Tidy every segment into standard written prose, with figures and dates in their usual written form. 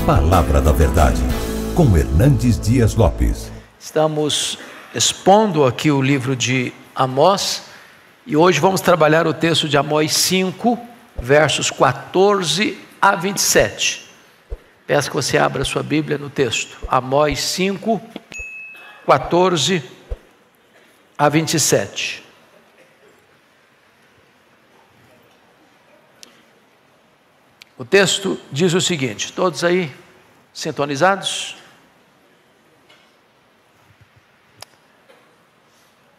Palavra da Verdade, com Hernandes Dias Lopes. Estamos expondo aqui o livro de Amós e hoje vamos trabalhar o texto de Amós 5, versos 14 a 27. Peço que você abra sua Bíblia no texto. Amós 5, 14 a 27. O texto diz o seguinte, todos aí sintonizados?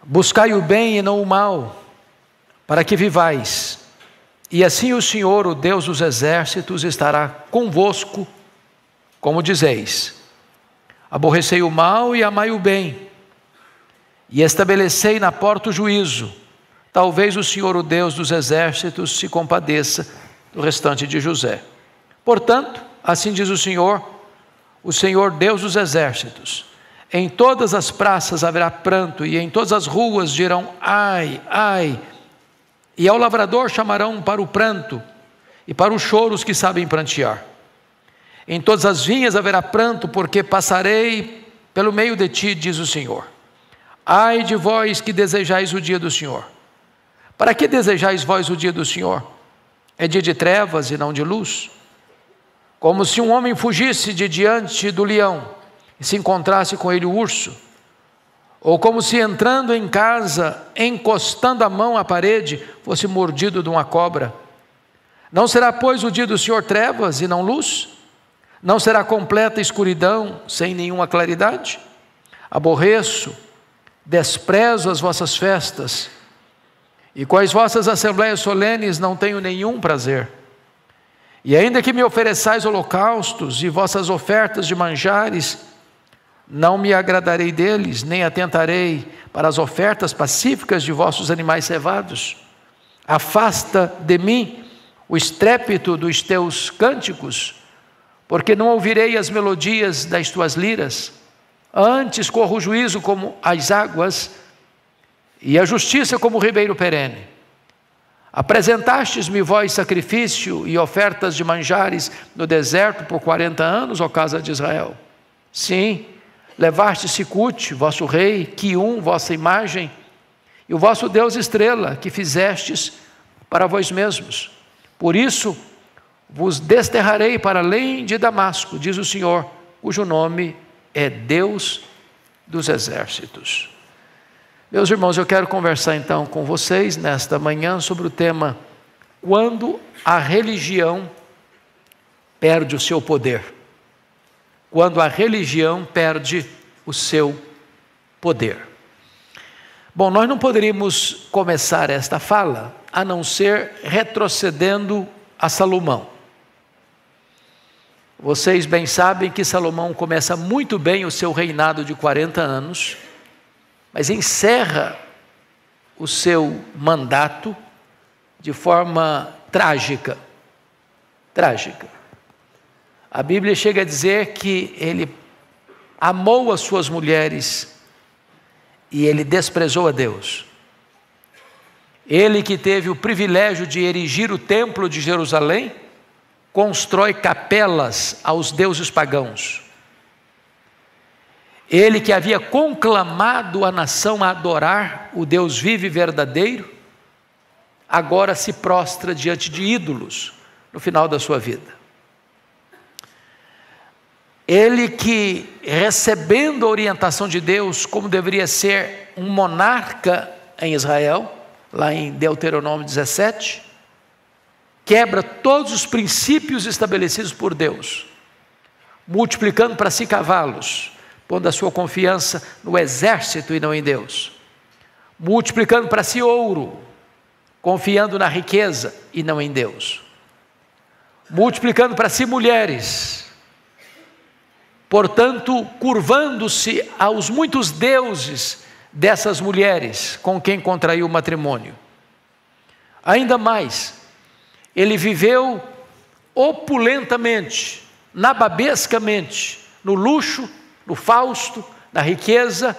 Buscai o bem e não o mal, para que vivais, e assim o Senhor, o Deus dos exércitos, estará convosco, como dizeis. Aborrecei o mal e amai o bem, e estabelecei na porta o juízo. Talvez o Senhor, o Deus dos exércitos, se compadeça do restante de José. Portanto, assim diz o Senhor Deus dos exércitos: em todas as praças haverá pranto, e em todas as ruas dirão ai, ai, e ao lavrador chamarão para o pranto, e para os choros que sabem prantear. Em todas as vinhas haverá pranto, porque passarei pelo meio de ti, diz o Senhor. Ai de vós que desejais o dia do Senhor. Para que desejais vós o dia do Senhor? É dia de trevas e não de luz? Como se um homem fugisse de diante do leão e se encontrasse com ele o urso, ou como se entrando em casa, encostando a mão à parede, fosse mordido de uma cobra. Não será, pois, o dia do Senhor trevas e não luz? Não será completa escuridão sem nenhuma claridade? Aborreço, desprezo as vossas festas, e com as vossas assembleias solenes não tenho nenhum prazer. E ainda que me ofereçais holocaustos e vossas ofertas de manjares, não me agradarei deles, nem atentarei para as ofertas pacíficas de vossos animais cevados. Afasta de mim o estrépito dos teus cânticos, porque não ouvirei as melodias das tuas liras. Antes corra o juízo como as águas, e a justiça como o ribeiro perene. Apresentastes-me vós sacrifício e ofertas de manjares no deserto por 40 anos, ó casa de Israel. Sim, levaste Sicute, vosso rei, Quium, vossa imagem, e o vosso Deus estrela, que fizestes para vós mesmos. Por isso vos desterrarei para além de Damasco, diz o Senhor, cujo nome é Deus dos exércitos. Meus irmãos, eu quero conversar então com vocês nesta manhã sobre o tema: quando a religião perde o seu poder. Quando a religião perde o seu poder. Bom, nós não poderíamos começar esta fala a não ser retrocedendo a Salomão. Vocês bem sabem que Salomão começa muito bem o seu reinado de 40 anos, mas encerra o seu mandato de forma trágica. Trágica. A Bíblia chega a dizer que ele amou as suas mulheres e ele desprezou a Deus. Ele que teve o privilégio de erigir o templo de Jerusalém, constrói capelas aos deuses pagãos. Ele que havia conclamado a nação a adorar o Deus vivo e verdadeiro, agora se prostra diante de ídolos no final da sua vida. Ele que, recebendo a orientação de Deus, como deveria ser um monarca em Israel, lá em Deuteronômio 17, quebra todos os princípios estabelecidos por Deus, multiplicando para si cavalos, pondo a sua confiança no exército e não em Deus, multiplicando para si ouro, confiando na riqueza e não em Deus, multiplicando para si mulheres, portanto, curvando-se aos muitos deuses dessas mulheres com quem contraiu o matrimônio. Ainda mais, ele viveu opulentamente, nababescamente, no luxo, no fausto, na riqueza,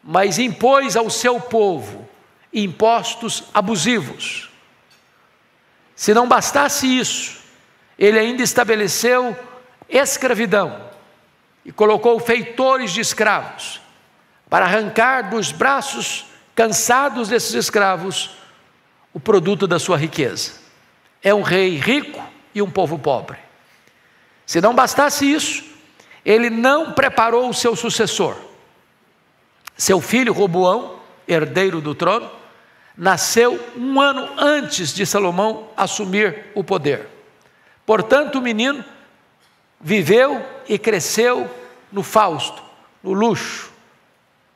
mas impôs ao seu povo impostos abusivos. Se não bastasse isso, ele ainda estabeleceu escravidão e colocou feitores de escravos para arrancar dos braços cansados desses escravos o produto da sua riqueza. É um rei rico e um povo pobre. Se não bastasse isso, ele não preparou o seu sucessor. Seu filho Roboão, herdeiro do trono, nasceu um ano antes de Salomão assumir o poder. Portanto, o menino viveu e cresceu no fausto, no luxo,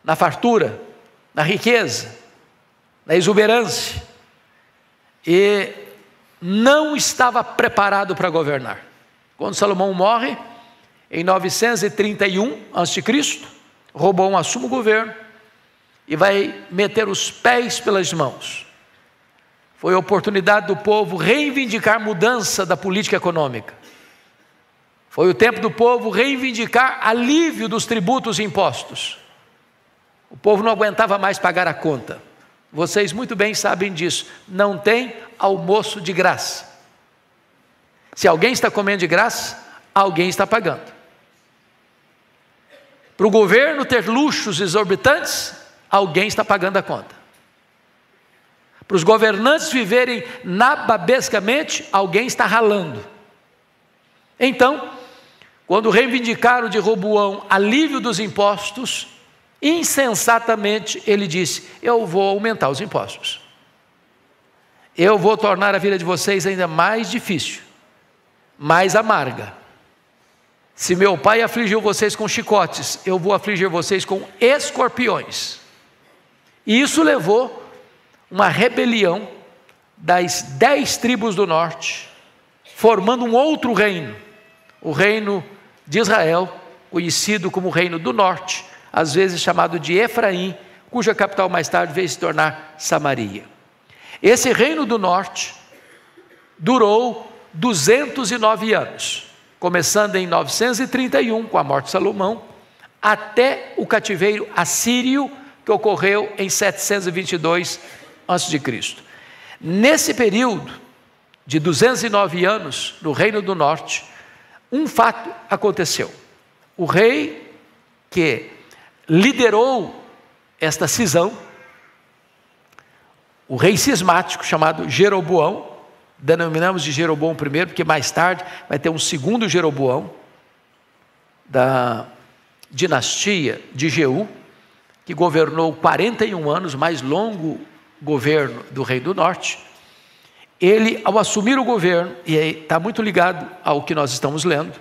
na fartura, na riqueza, na exuberância, e não estava preparado para governar. Quando Salomão morre, em 931 a.C., Roboão assume o governo e vai meter os pés pelas mãos. Foi a oportunidade do povo reivindicar mudança da política econômica. Foi o tempo do povo reivindicar alívio dos tributos e impostos. O povo não aguentava mais pagar a conta. Vocês muito bem sabem disso. Não tem almoço de graça. Se alguém está comendo de graça, alguém está pagando. Para o governo ter luxos exorbitantes, alguém está pagando a conta. Para os governantes viverem nababescamente, alguém está ralando. Então, quando reivindicaram de Roboão alívio dos impostos, insensatamente ele disse: eu vou aumentar os impostos. Eu vou tornar a vida de vocês ainda mais difícil, mais amarga. Se meu pai afligiu vocês com chicotes, eu vou afligir vocês com escorpiões. E isso levou uma rebelião das 10 tribos do norte, formando um outro reino, o reino de Israel, conhecido como Reino do Norte, às vezes chamado de Efraim, cuja capital mais tarde veio se tornar Samaria. Esse Reino do Norte durou 209 anos, começando em 931, com a morte de Salomão, até o cativeiro assírio, que ocorreu em 722 a.C. Nesse período de 209 anos, no Reino do Norte, um fato aconteceu. O rei que liderou esta cisão, o rei cismático chamado Jeroboão, denominamos de Jeroboão I, porque mais tarde vai ter um segundo Jeroboão, da dinastia de Jeú, que governou 41 anos, mais longo governo do Rei do Norte. Ele, ao assumir o governo, e aí está muito ligado ao que nós estamos lendo,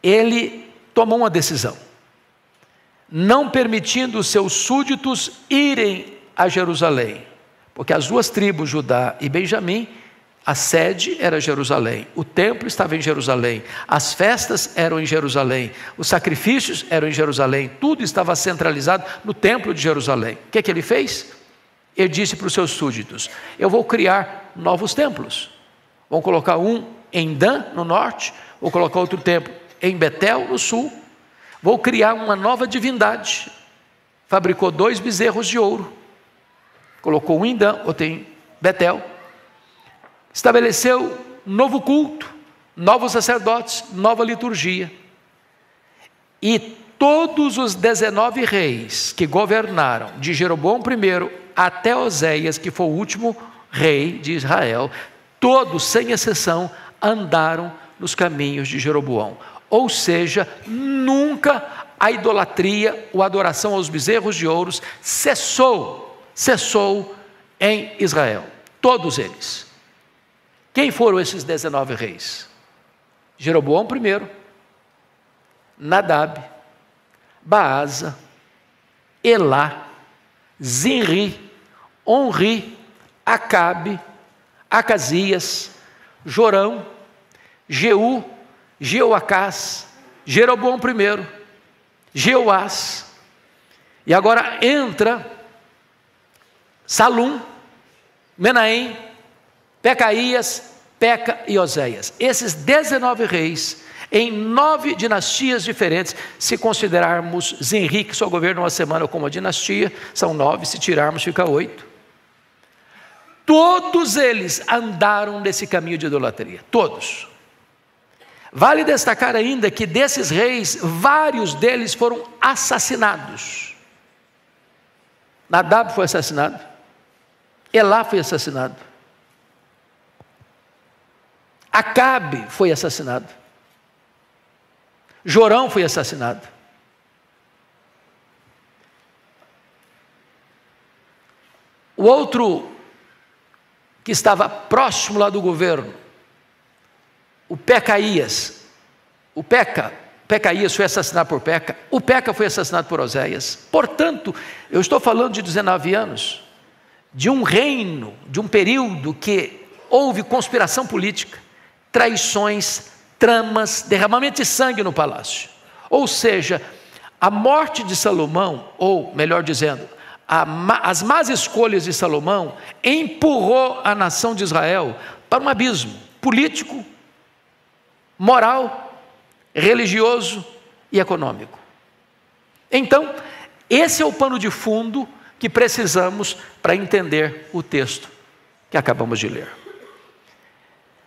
ele tomou uma decisão, não permitindo os seus súditos irem a Jerusalém, porque as duas tribos, Judá e Benjamim, a sede era Jerusalém, o templo estava em Jerusalém, as festas eram em Jerusalém, os sacrifícios eram em Jerusalém, tudo estava centralizado no templo de Jerusalém. O que é que ele fez? Ele disse para os seus súditos: eu vou criar novos templos. Vou colocar um em Dan, no norte, vou colocar outro templo em Betel, no sul. Vou criar uma nova divindade. Fabricou 2 bezerros de ouro, colocou um em Dan, outro em Betel. Estabeleceu novo culto, novos sacerdotes, nova liturgia. E todos os 19 reis que governaram, de Jeroboão I até Oséias, que foi o último rei de Israel, todos, sem exceção, andaram nos caminhos de Jeroboão. Ou seja, nunca a idolatria ou a adoração aos bezerros de ouros cessou em Israel. Todos eles. Quem foram esses 19 reis? Jeroboão I, Nadab, Baasa, Elá, Zinri, Onri, Acabe, Acasias, Jorão, Jeú, Jeoacás, Jeroboão I, Jeoás. E agora entra Salum, Menahem, Pecaías, Peca e Oséias. Esses 19 reis, em 9 dinastias diferentes, se considerarmos Zinri, que só governa uma semana como uma dinastia, são 9, se tirarmos fica 8. Todos eles andaram nesse caminho de idolatria, todos. Vale destacar ainda que desses reis, vários deles foram assassinados. Nadab foi assassinado, Elá foi assassinado, Acabe foi assassinado, Jorão foi assassinado. O outro que estava próximo lá do governo, o Pecaías foi assassinado por Peca, o Peca foi assassinado por Oséias. Portanto, eu estou falando de 19 anos, de um reino, de um período que houve conspiração política, traições, tramas, derramamento de sangue no palácio. Ou seja, a morte de Salomão, ou melhor dizendo, as más escolhas de Salomão empurrou a nação de Israel para um abismo político, moral, religioso e econômico. Então, esse é o pano de fundo que precisamos para entender o texto que acabamos de ler.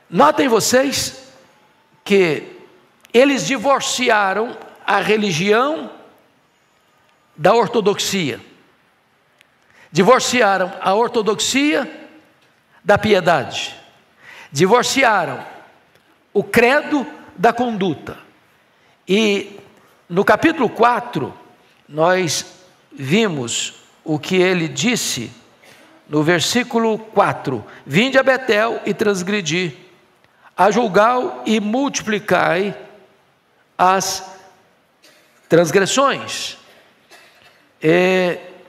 Notem vocês que eles divorciaram a religião da ortodoxia. Divorciaram a ortodoxia da piedade. Divorciaram o credo da conduta. E no capítulo 4, nós vimos o que ele disse no versículo 4: vinde a Betel e transgredi, a Gilgal e multiplicai as transgressões.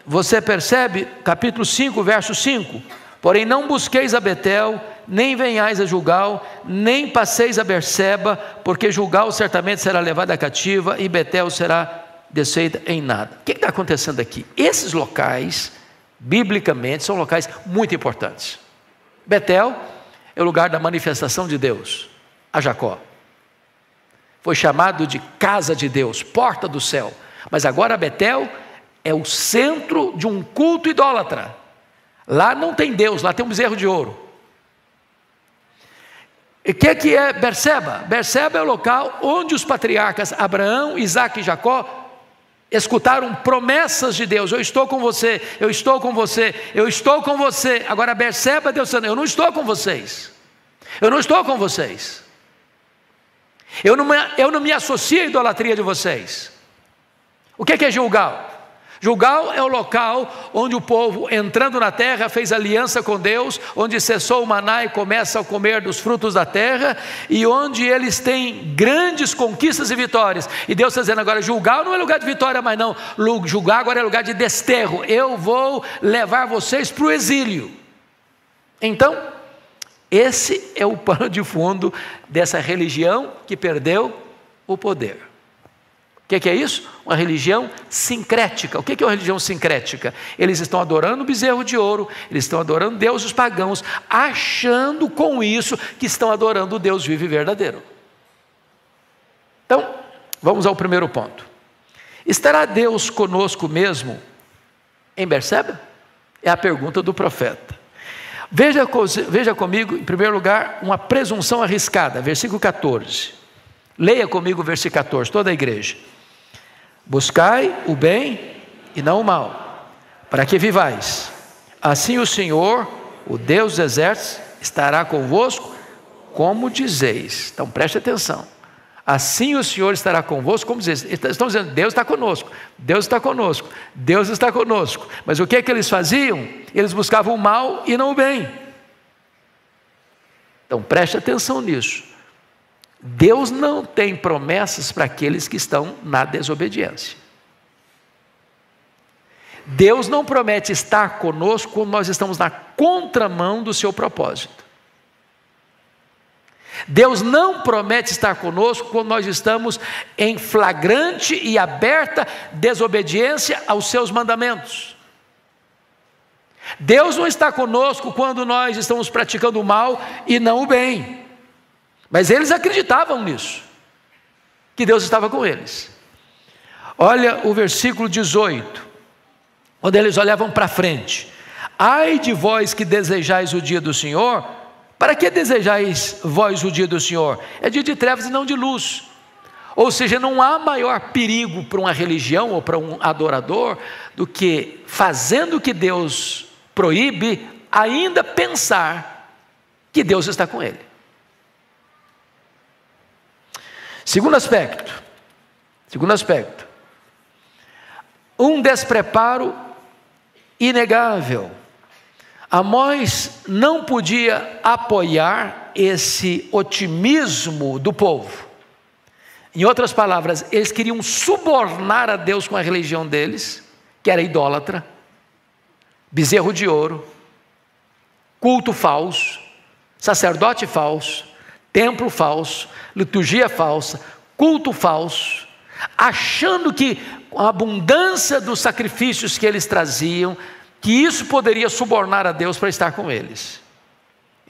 Você percebe, capítulo 5, verso 5: porém não busqueis a Betel, nem venhais a Gilgal, nem passeis a Berseba, porque Gilgal certamente será levada cativa e Betel será desfeita em nada. O que está acontecendo aqui? Esses locais, biblicamente, são locais muito importantes. Betel é o lugar da manifestação de Deus a Jacó. Foi chamado de casa de Deus, porta do céu. Mas agora Betel é o centro de um culto idólatra. Lá não tem Deus, lá tem um bezerro de ouro. E o que é Berseba? Berseba é o local onde os patriarcas Abraão, Isaque e Jacó escutaram promessas de Deus: eu estou com você, eu estou com você, eu estou com você. Agora Berseba, Deus dizendo: eu não estou com vocês, eu não estou com vocês, eu não me associo à idolatria de vocês. O que é Gilgal? Gilgal é o local onde o povo, entrando na terra, fez aliança com Deus, onde cessou o maná e começa a comer dos frutos da terra, e onde eles têm grandes conquistas e vitórias. E Deus está dizendo agora: Gilgal não é lugar de vitória mais não, Gilgal agora é lugar de desterro, eu vou levar vocês para o exílio. Então, esse é o pano de fundo dessa religião que perdeu o poder. O que é isso? Uma religião sincrética. O que é uma religião sincrética? Eles estão adorando o bezerro de ouro, eles estão adorando deuses pagãos, achando com isso que estão adorando o Deus vivo e verdadeiro. Então, vamos ao primeiro ponto. Estará Deus conosco mesmo em Berseba? É a pergunta do profeta. Veja comigo, em primeiro lugar, uma presunção arriscada, versículo 14. Leia comigo o versículo 14, toda a igreja. Buscai o bem e não o mal, para que vivais. Assim o Senhor, o Deus dos exércitos, estará convosco, como dizeis. Então preste atenção. Assim o Senhor estará convosco, como dizeis. Estão dizendo: Deus está conosco, Deus está conosco, Deus está conosco. Mas o que é que eles faziam? Eles buscavam o mal e não o bem. Então preste atenção nisso. Deus não tem promessas para aqueles que estão na desobediência. Deus não promete estar conosco quando nós estamos na contramão do seu propósito. Deus não promete estar conosco quando nós estamos em flagrante e aberta desobediência aos seus mandamentos. Deus não está conosco quando nós estamos praticando o mal e não o bem. Mas eles acreditavam nisso, que Deus estava com eles. Olha o versículo 18, onde eles olhavam para frente. Ai de vós que desejais o dia do Senhor, Para que desejais vós o dia do Senhor? É dia de trevas e não de luz. Ou seja, não há maior perigo para uma religião ou para um adorador do que, fazendo o que Deus proíbe, ainda pensar que Deus está com ele. Segundo aspecto, um despreparo inegável. Amós não podia apoiar esse otimismo do povo. Em outras palavras, eles queriam subornar a Deus com a religião deles, que era idólatra, bezerro de ouro, culto falso, sacerdote falso, templo falso, liturgia falsa, culto falso, achando que com a abundância dos sacrifícios que eles traziam, que isso poderia subornar a Deus para estar com eles.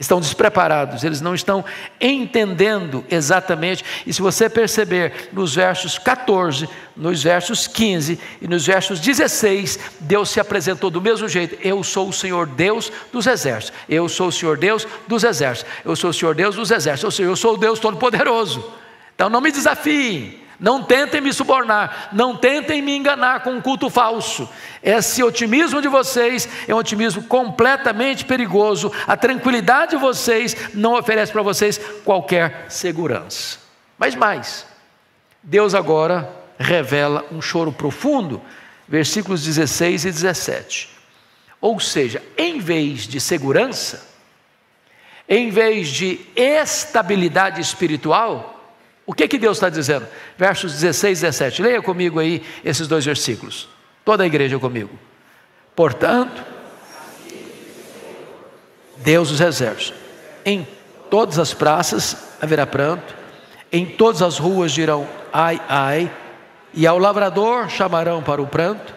Estão despreparados, eles não estão entendendo exatamente. E se você perceber nos versos 14, nos versos 15 e nos versos 16, Deus se apresentou do mesmo jeito: eu sou o Senhor Deus dos exércitos, eu sou o Senhor Deus dos exércitos, eu sou o Senhor Deus dos exércitos, ou seja, eu sou o Deus Todo-Poderoso. Então não me desafiem, não tentem me subornar, não tentem me enganar com um culto falso. Esse otimismo de vocês é um otimismo completamente perigoso. A tranquilidade de vocês não oferece para vocês qualquer segurança. Mas mais, Deus agora revela um choro profundo, versículos 16 e 17. Ou seja, em vez de segurança, em vez de estabilidade espiritual, o que Deus está dizendo? Versos 16 e 17, leia comigo aí esses dois versículos, toda a igreja comigo. Portanto, Deus dos exércitos, em todas as praças haverá pranto, em todas as ruas dirão ai, ai, e ao lavrador chamarão para o pranto,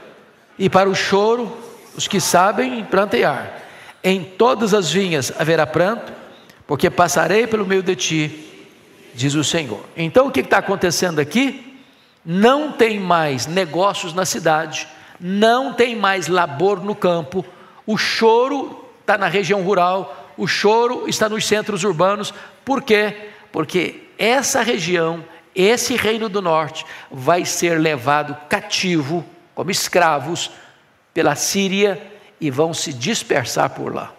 e para o choro os que sabem prantear. Em todas as vinhas haverá pranto, porque passarei pelo meio de ti, diz o Senhor. Então o que está acontecendo aqui? Não tem mais negócios na cidade, não tem mais labor no campo, o choro está na região rural, o choro está nos centros urbanos. Por quê? Porque essa região, esse reino do norte, vai ser levado cativo, como escravos, pela Síria, e vão se dispersar por lá.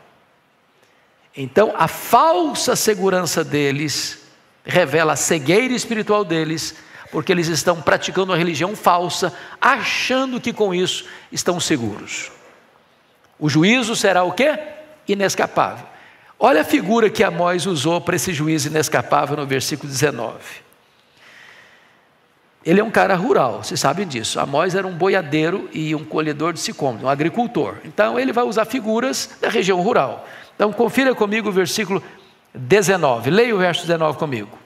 Então a falsa segurança deles revela a cegueira espiritual deles, porque eles estão praticando uma religião falsa, achando que com isso estão seguros. O juízo será o quê? Inescapável. Olha a figura que Amós usou para esse juízo inescapável no versículo 19. Ele é um cara rural, vocês sabem disso. Amós era um boiadeiro e um colhedor de sicômoros, um agricultor. Então ele vai usar figuras da região rural. Então confira comigo o versículo 19, leia o verso 19 comigo.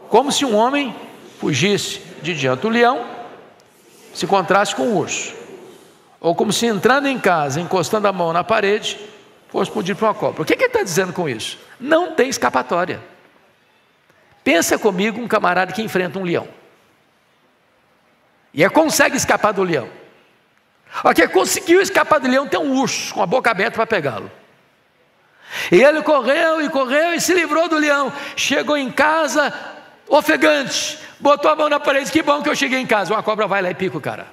Como se um homem fugisse de diante do leão, se encontrasse com o urso, ou como se entrando em casa, encostando a mão na parede, fosse mordido por uma cobra. O que ele está dizendo com isso? Não tem escapatória. Pensa comigo um camarada que enfrenta um leão, e consegue escapar do leão. Ok, conseguiu escapar do leão, tem um urso com a boca aberta para pegá-lo. E ele correu e se livrou do leão. Chegou em casa ofegante, botou a mão na parede: que bom que eu cheguei em casa. Uma cobra vai lá e pica o cara.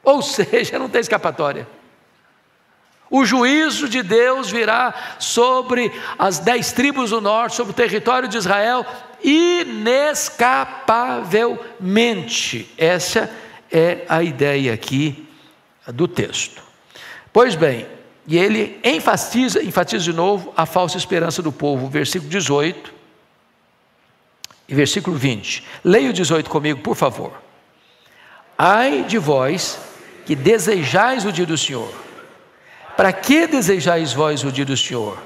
Ou seja, não tem escapatória. O juízo de Deus virá sobre as 10 tribos do norte, sobre o território de Israel, inescapavelmente. Essa é a ideia aqui do texto. Pois bem, e ele enfatiza de novo a falsa esperança do povo, versículo 18 e versículo 20. Leia o 18 comigo, por favor. Ai de vós que desejais o dia do Senhor. Para que desejais vós o dia do Senhor?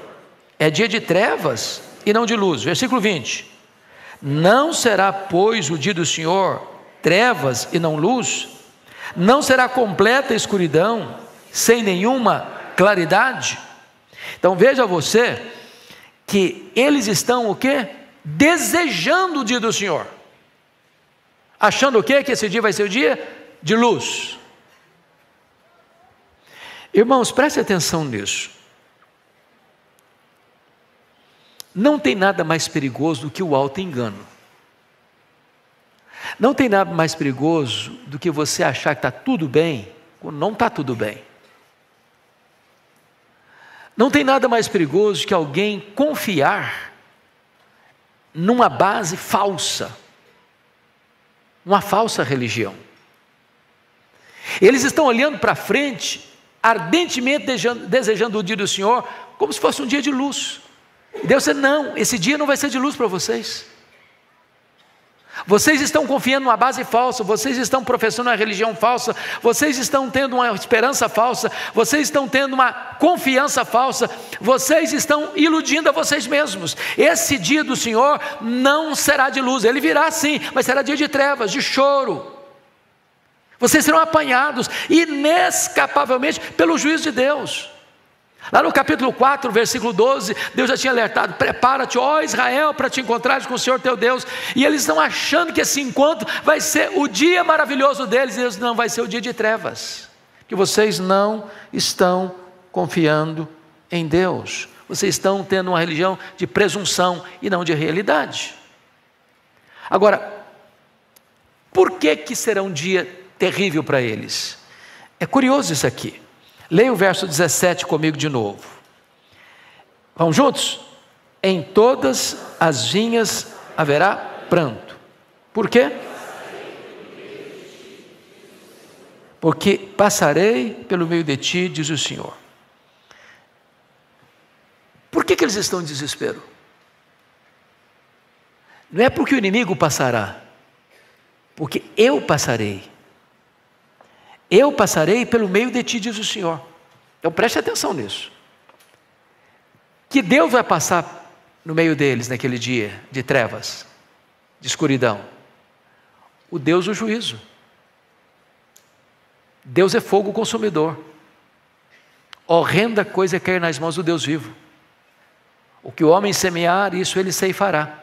É dia de trevas e não de luz. Versículo 20. Não será, pois, o dia do Senhor trevas e não luz? Não será completa escuridão, sem nenhuma claridade? Então veja você que eles estão o quê? Desejando o dia do Senhor, achando o quê? Que esse dia vai ser o dia de luz. Irmãos, preste atenção nisso. não tem nada mais perigoso do que o auto-engano. Não tem nada mais perigoso do que você achar que está tudo bem, quando não está tudo bem. Não tem nada mais perigoso que alguém confiar numa base falsa, uma falsa religião. Eles estão olhando para frente, ardentemente desejando o dia do Senhor, como se fosse um dia de luz. E Deus disse: não, esse dia não vai ser de luz para vocês. Vocês estão confiando numa base falsa, vocês estão professando uma religião falsa, vocês estão tendo uma esperança falsa, vocês estão tendo uma confiança falsa, vocês estão iludindo a vocês mesmos. Esse dia do Senhor não será de luz, ele virá sim, mas será dia de trevas, de choro. Vocês serão apanhados inescapavelmente pelo juízo de Deus. Lá no capítulo 4, versículo 12, Deus já tinha alertado: prepara-te, ó Israel, para te encontrares com o Senhor teu Deus. E eles estão achando que esse encontro vai ser o dia maravilhoso deles, e Deus: não, vai ser o dia de trevas, que vocês não estão confiando em Deus, vocês estão tendo uma religião de presunção e não de realidade. Agora, por que será um dia terrível para eles? É curioso isso aqui. Leia o verso 17 comigo de novo. Vamos juntos? Em todas as vinhas haverá pranto. Por quê? Porque passarei pelo meio de ti, diz o Senhor. Por que eles estão em desespero? Não é porque o inimigo passará, porque eu passarei. Eu passarei pelo meio de ti, diz o Senhor. Então preste atenção nisso. Que Deus vai passar no meio deles naquele dia de trevas, de escuridão. O Deus do juízo. Deus é fogo consumidor. Horrenda coisa é cair nas mãos do Deus vivo. O que o homem semear, isso ele ceifará.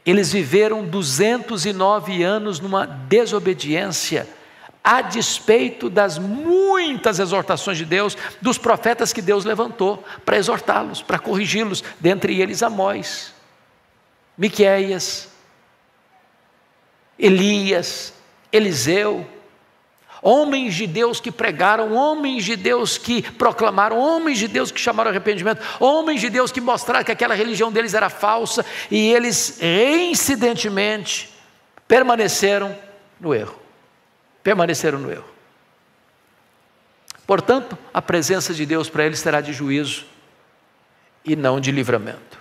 Eles viveram 209 anos numa desobediência, a despeito das muitas exortações de Deus, dos profetas que Deus levantou para exortá-los, para corrigi-los, dentre eles Amós, Miqueias, Elias, Eliseu, homens de Deus que pregaram, homens de Deus que proclamaram, homens de Deus que chamaram arrependimento, homens de Deus que mostraram que aquela religião deles era falsa, e eles reincidentemente permaneceram no erro. Portanto, a presença de Deus para eles será de juízo e não de livramento.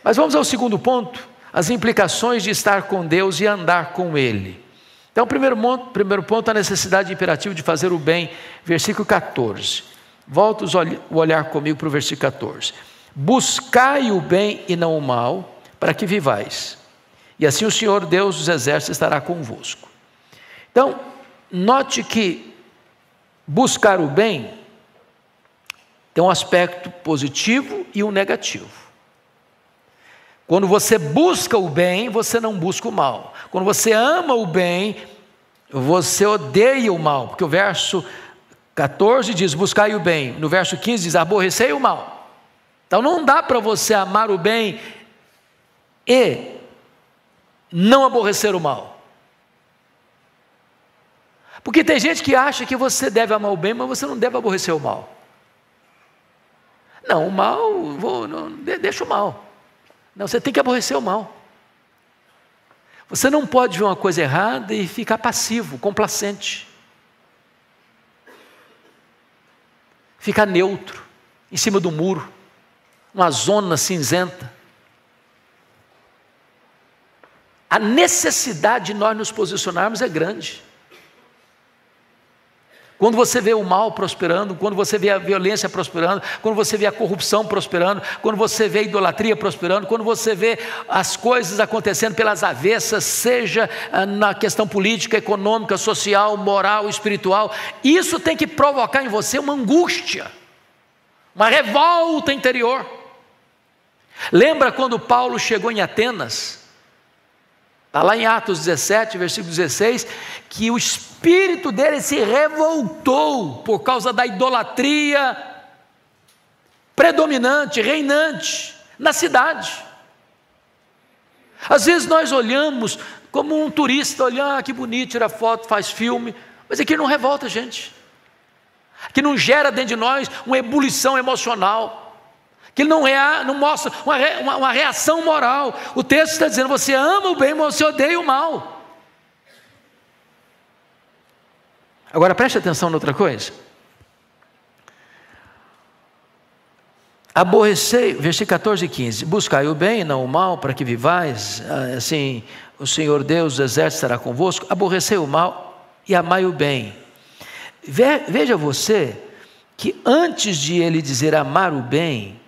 Mas vamos ao segundo ponto, as implicações de estar com Deus e andar com Ele. Então, primeiro ponto, a necessidade imperativa de fazer o bem, versículo 14. Volta o olhar comigo para o versículo 14. Buscai o bem e não o mal, para que vivais, e assim o Senhor Deus dos exércitos estará convosco. Então, note que buscar o bem tem um aspecto positivo e um negativo. Quando você busca o bem, você não busca o mal. Quando você ama o bem, você odeia o mal, porque o verso 14 diz: buscai o bem. No verso 15 diz: aborrecei o mal. Então não dá para você amar o bem e não aborrecer o mal. Porque tem gente que acha que você deve amar o bem, mas você não deve aborrecer o mal. Não, o mal, deixa o mal. Não, você tem que aborrecer o mal. Você não pode ver uma coisa errada e ficar passivo, complacente. Ficar neutro, em cima do muro, uma zona cinzenta. A necessidade de nós nos posicionarmos é grande. Quando você vê o mal prosperando, quando você vê a violência prosperando, quando você vê a corrupção prosperando, quando você vê a idolatria prosperando, quando você vê as coisas acontecendo pelas avessas, seja na questão política, econômica, social, moral, espiritual, isso tem que provocar em você uma angústia, uma revolta interior. Lembra quando Paulo chegou em Atenas? Está lá em Atos 17, versículo 16, que o espírito dele se revoltou por causa da idolatria predominante, reinante. na cidade. Às vezes nós olhamos como um turista, olha, que bonito, tira foto, faz filme, mas aquilo não revolta a gente, que não gera dentro de nós uma ebulição emocional, que não mostra uma reação moral. O texto está dizendo, você ama o bem, mas você odeia o mal. Agora preste atenção noutra coisa. Aborrecei, versículo 14 e 15, buscai o bem e não o mal, para que vivais, assim o Senhor Deus dos exércitos estará convosco. Aborrecei o mal e amai o bem. Veja você, que antes de ele dizer amar o bem,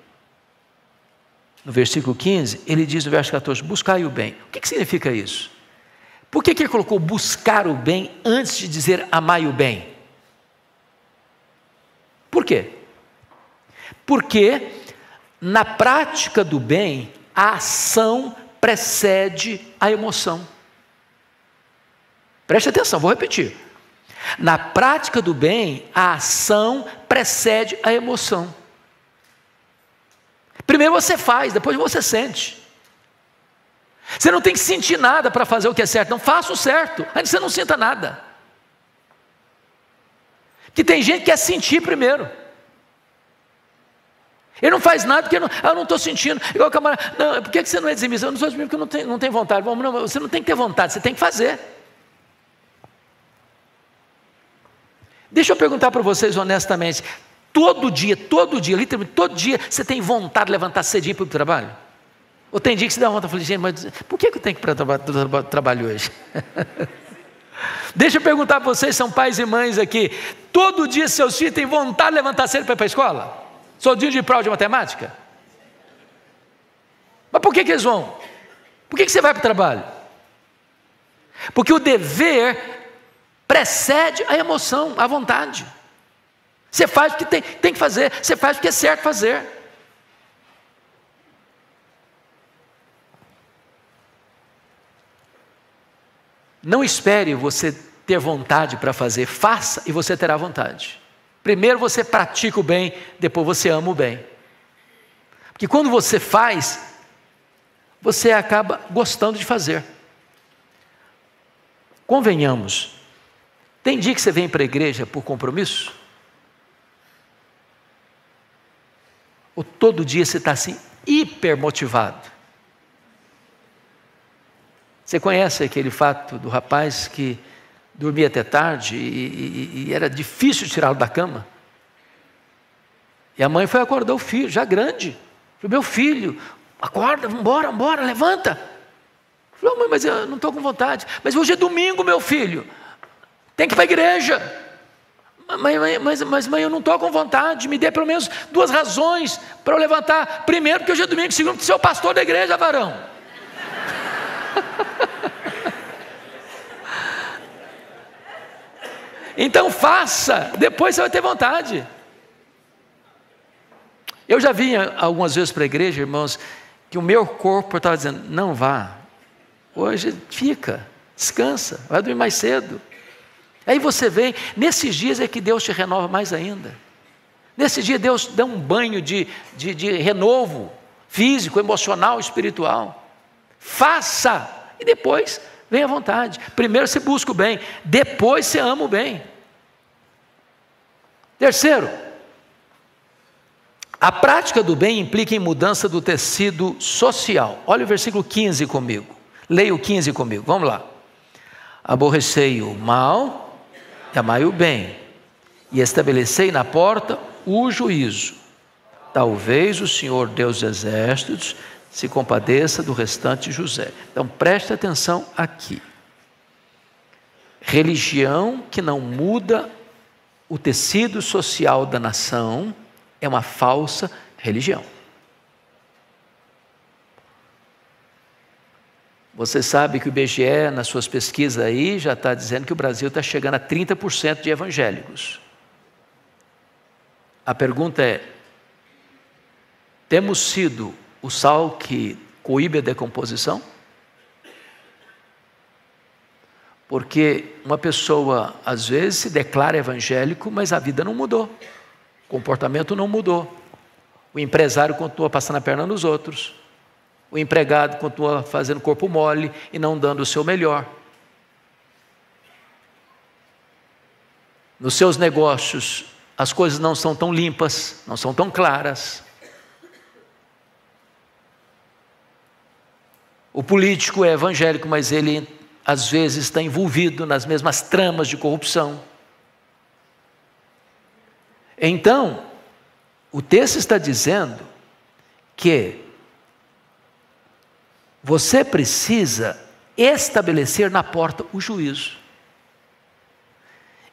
no versículo 15, ele diz no verso 14, buscai o bem. O que significa isso? Por que ele colocou buscar o bem antes de dizer amai o bem? Por quê? Porque na prática do bem, a ação precede a emoção. Preste atenção, vou repetir. Na prática do bem, a ação precede a emoção. Primeiro você faz, depois você sente. Você não tem que sentir nada para fazer o que é certo, não, faça o certo, ainda você não sinta nada. Porque tem gente que quer sentir primeiro. Ele não faz nada porque eu não estou sentindo. Igual o camarada, não, por que você não é dizimista? Eu não sou dizimista porque eu não tenho vontade. Bom, não, você não tem que ter vontade, você tem que fazer. Deixa eu perguntar para vocês honestamente, todo dia, literalmente todo dia, você tem vontade de levantar cedinho para o trabalho? Ou tem dia que você dá vontade de falar, gente, mas por que eu tenho que ir para o trabalho hoje? Deixa eu perguntar para vocês, são pais e mães aqui, todo dia seus filhos têm vontade de levantar cedo para ir para a escola? Só dia de prova de matemática? Mas por que eles vão? Por que você vai para o trabalho? Porque o dever precede a emoção, a vontade. Você faz porque tem que fazer, você faz porque é certo fazer. Não espere você ter vontade para fazer, faça e você terá vontade. Primeiro você pratica o bem, depois você ama o bem. Porque quando você faz, você acaba gostando de fazer. Convenhamos, tem dia que você vem para a igreja por compromisso? Ou todo dia você está assim, hiper motivado? Você conhece aquele fato do rapaz que dormia até tarde e era difícil tirá-lo da cama? E a mãe foi acordar o filho, já grande. Falou, meu filho, acorda, vambora, levanta. Falou, mãe, mas eu não estou com vontade. Mas hoje é domingo, meu filho, tem que ir para a igreja. Mas mãe, eu não estou com vontade, me dê pelo menos 2 razões para eu levantar. Primeiro, porque hoje é domingo, segundo, porque você é o pastor da igreja, varão. Então faça, depois você vai ter vontade. Eu já vim algumas vezes para a igreja, irmãos, que o meu corpo estava dizendo, não vá, hoje fica, descansa, vai dormir mais cedo. Aí você vem, nesses dias é que Deus te renova mais ainda. Nesse dia Deus dá um banho de renovo físico, emocional, espiritual. Faça, e depois vem à vontade. Primeiro você busca o bem, depois você ama o bem. Terceiro, a prática do bem implica em mudança do tecido social. Olha o versículo 15 comigo. Leia o 15 comigo, vamos lá. Aborrecei o mal e amai o bem, e estabelecei na porta o juízo. Talvez o Senhor Deus dos exércitos se compadeça do restante de José. Então preste atenção aqui. Religião que não muda o tecido social da nação é uma falsa religião. Você sabe que o IBGE, nas suas pesquisas aí, já está dizendo que o Brasil está chegando a 30% de evangélicos. A pergunta é, temos sido o sal que coíbe a decomposição? Porque uma pessoa, às vezes, se declara evangélico, mas a vida não mudou, o comportamento não mudou, O empresário continua passando a perna nos outros. O empregado continua fazendo corpo mole e não dando o seu melhor. Nos seus negócios, as coisas não são tão limpas, não são tão claras. O político é evangélico, mas ele às vezes está envolvido nas mesmas tramas de corrupção. Então, o texto está dizendo que você precisa estabelecer na porta o juízo.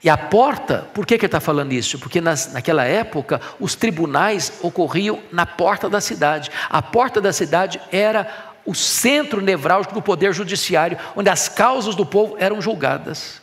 E a porta, por que ele está falando isso? Porque naquela época os tribunais ocorriam na porta da cidade. A porta da cidade era o centro nevrálgico do poder judiciário, onde as causas do povo eram julgadas.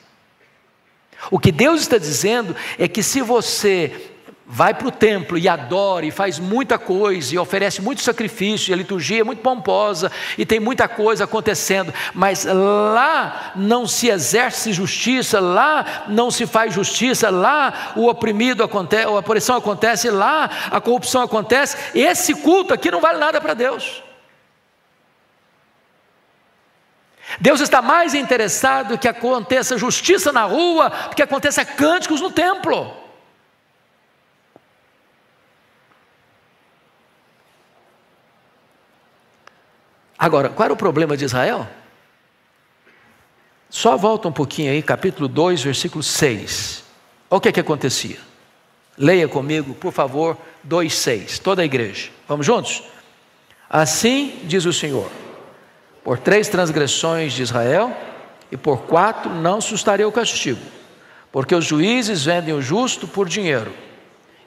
O que Deus está dizendo é que se você vai para o templo e adora e faz muita coisa e oferece muito sacrifício, e a liturgia é muito pomposa e tem muita coisa acontecendo, mas lá não se exerce justiça, lá não se faz justiça, lá o oprimido acontece, a opressão acontece, lá a corrupção acontece, esse culto aqui não vale nada para Deus. Deus está mais interessado que aconteça justiça na rua do que aconteça cânticos no templo. Agora, qual era o problema de Israel? Só volta um pouquinho aí, capítulo 2, versículo 6. Olha o que acontecia. Leia comigo, por favor, 2:6, toda a igreja. Vamos juntos? Assim diz o Senhor: por 3 transgressões de Israel, e por 4 não sustarei o castigo, porque os juízes vendem o justo por dinheiro,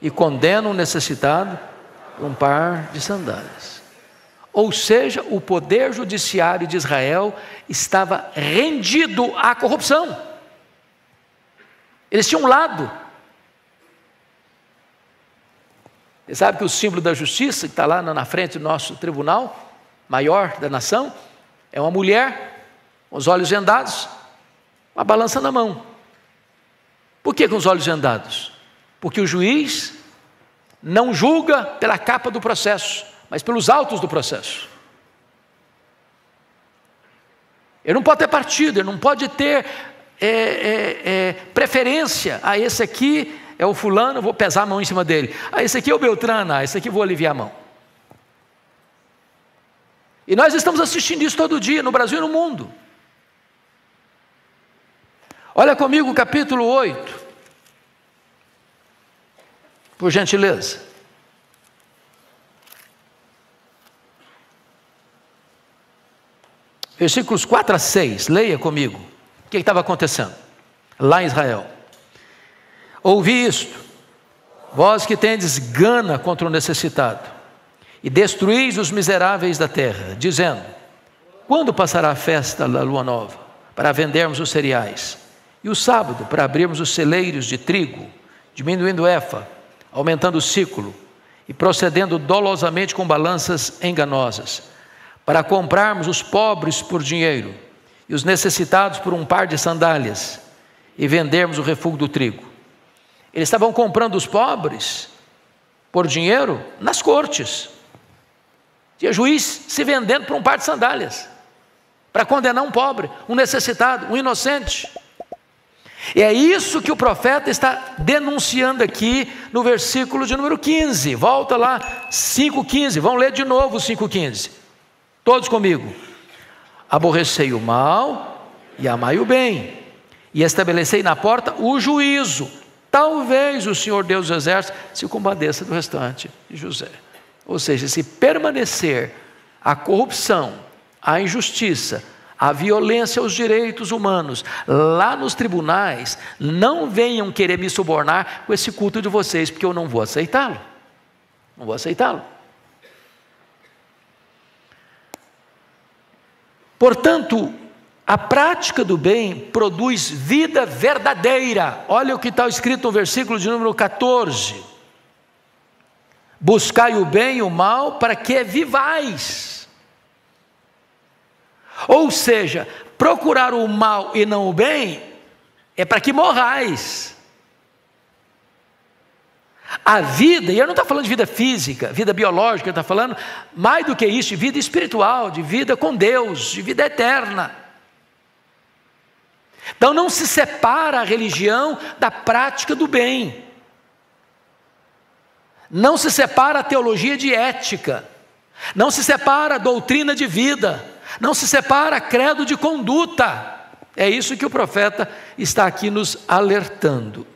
e condenam o necessitado por um par de sandálias. Ou seja, o poder judiciário de Israel estava rendido à corrupção. Eles tinham um lado. Você sabe que o símbolo da justiça, que está lá na frente do nosso tribunal maior da nação, é uma mulher com os olhos vendados, uma balança na mão. Por que com os olhos vendados? Porque o juiz não julga pela capa do processo, mas pelos autos do processo. Ele não pode ter partido, ele não pode ter preferência. Esse aqui é o fulano, eu vou pesar a mão em cima dele. Esse aqui é o Beltrano, esse aqui eu vou aliviar a mão. E nós estamos assistindo isso todo dia, no Brasil e no mundo. Olha comigo o capítulo 8, por gentileza. Versículos 4 a 6, leia comigo. O que estava acontecendo lá em Israel? Ouvi isto, vós que tendes gana contra o necessitado, e destruís os miseráveis da terra, dizendo: quando passará a festa da lua nova, para vendermos os cereais, e o sábado, para abrirmos os celeiros de trigo, diminuindo o efa, aumentando o ciclo, e procedendo dolosamente com balanças enganosas, para comprarmos os pobres por dinheiro, e os necessitados por um par de sandálias, e vendermos o refúgio do trigo. Eles estavam comprando os pobres por dinheiro nas cortes. Tinha juiz se vendendo por um par de sandálias, para condenar um pobre, um necessitado, um inocente. E é isso que o profeta está denunciando aqui no versículo de número 15. Volta lá, 5,15. Vamos ler de novo o 5,15. Todos comigo. Aborrecei o mal e amai o bem, e estabelecei na porta o juízo. Talvez o Senhor Deus dos Exércitos se compadeça do restante de José. Ou seja, se permanecer a corrupção, a injustiça, a violência aos direitos humanos lá nos tribunais, não venham querer me subornar com esse culto de vocês, porque eu não vou aceitá-lo. Não vou aceitá-lo. Portanto, a prática do bem produz vida verdadeira. Olha o que está escrito no versículo de número 14. Buscai o bem e o mal para que vivais. Ou seja, procurar o mal e não o bem é para que morrais. A vida, e eu não estou falando de vida física, vida biológica, eu estou falando mais do que isso, de vida espiritual, de vida com Deus, de vida eterna. Então não se separa a religião da prática do bem. Não se separa a teologia de ética. Não se separa a doutrina de vida. Não se separa credo de conduta. É isso que o profeta está aqui nos alertando.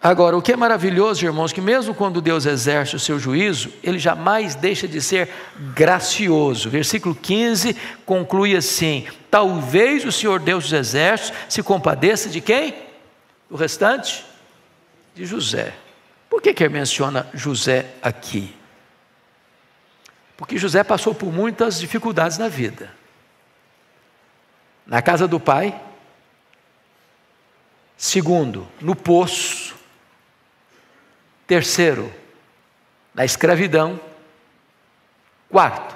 Agora, o que é maravilhoso, irmãos, que mesmo quando Deus exerce o seu juízo, Ele jamais deixa de ser gracioso. Versículo 15 conclui assim: talvez o Senhor Deus dos exércitos se compadeça de quem? O restante? De José. Por que ele menciona José aqui? Porque José passou por muitas dificuldades na vida. Na casa do pai. Segundo, no poço. Terceiro, na escravidão. Quarto,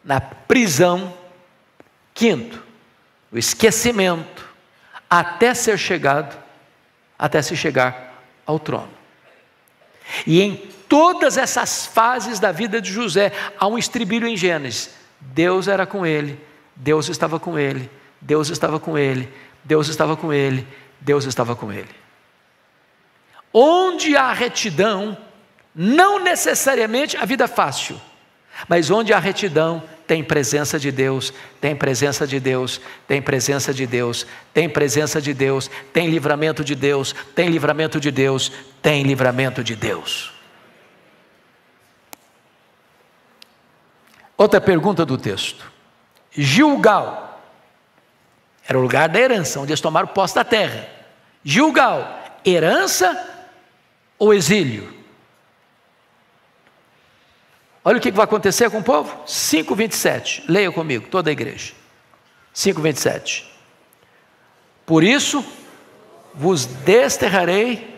na prisão. Quinto, no esquecimento, até se chegar ao trono. E em todas essas fases da vida de José, há um estribilho em Gênesis: Deus era com ele, Deus estava com ele, Deus estava com ele, Deus estava com ele, Deus estava com ele. Onde há retidão, não necessariamente a vida fácil, mas onde há retidão, tem presença de Deus, tem presença de Deus, tem presença de Deus, tem presença de Deus, tem livramento de Deus, tem livramento de Deus, tem livramento de Deus. Outra pergunta do texto. Gilgal era o lugar da herança, onde eles tomaram posse da terra. Gilgal, herança ou exílio? Olha o que vai acontecer com o povo. 5:27, leia comigo, toda a igreja. 5:27. Por isso vos desterrarei